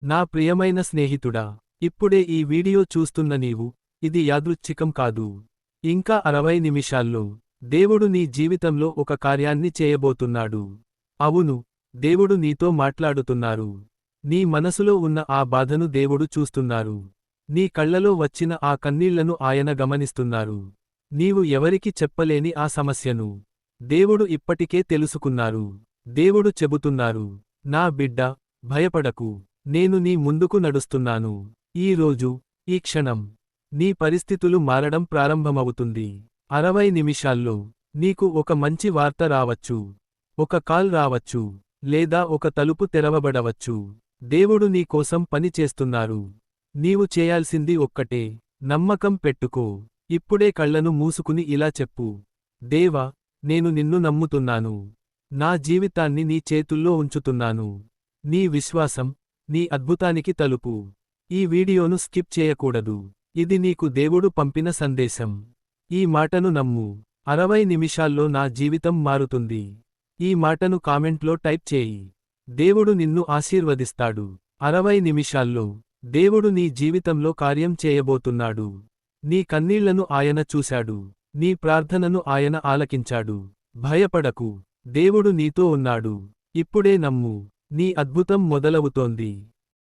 నా ప్రియమైన స్నేహితుడా, ఇప్పుడే ఈ వీడియో చూస్తున్న నీవు, ఇది యాదృచ్ఛికం కాదు. ఇంకా 60 నిమిషాల్లో దేవుడు నీ జీవితంలో ఒక కార్యాన్ని చేయబోతున్నాడు. అవును, దేవుడు నీతో మాట్లాడుతున్నారు. నీ మనసులో ఉన్న ఆ బాధను దేవుడు చూస్తున్నారు. నీ కళ్ళలో వచ్చిన ఆ కన్నీళ్లను ఆయన గమనిస్తున్నారు. నీవు ఎవరికి చెప్పలేని ఆ సమస్యను దేవుడు ఇప్పటికే తెలుసుకున్నారు. దేవుడు చెబుతున్నారు, నా బిడ్డా, భయపడకు, నేను నీ ముందుకు నడుస్తున్నాను. ఈ రోజు, ఈ క్షణం, నీ పరిస్థితులు మారడం ప్రారంభమవుతుంది. 60 నిమిషాల్లో నీకు ఒక మంచి వార్త రావచ్చు. ఒక కాల్ రావచ్చు, లేదా ఒక తలుపు తెరవబడవచ్చు. దేవుడు నీ కోసం పని చేస్తున్నారు. నీవు చేయాల్సింది ఒక్కటే, నమ్మకం పెట్టుకో. ఇప్పుడే కళ్ళను మూసుకుని ఇలా చెప్పు, దేవా, నేను నిన్ను నమ్ముతున్నాను. నా జీవితాన్ని నీ చేతుల్లో ఉంచుతున్నాను. నీ విశ్వాసం, నీ అద్భుతానికి తలుపు. ఈ వీడియోను స్కిప్ చేయకూడదు. ఇది నీకు దేవుడు పంపిన సందేశం. ఈ మాటను నమ్ము. 60 నిమిషాల్లో నా జీవితం మారుతుంది. ఈ మాటను కామెంట్లో టైప్ చేయి. దేవుడు నిన్ను ఆశీర్వదిస్తాడు. 60 నిమిషాల్లో దేవుడు నీ జీవితంలో కార్యం చేయబోతున్నాడు. నీ కన్నీళ్లను ఆయన చూశాడు. నీ ప్రార్థనను ఆయన ఆలకించాడు. భయపడకు, దేవుడు నీతో ఉన్నాడు. ఇప్పుడే నమ్ము, నీ అద్భుతం మొదలవుతోంది.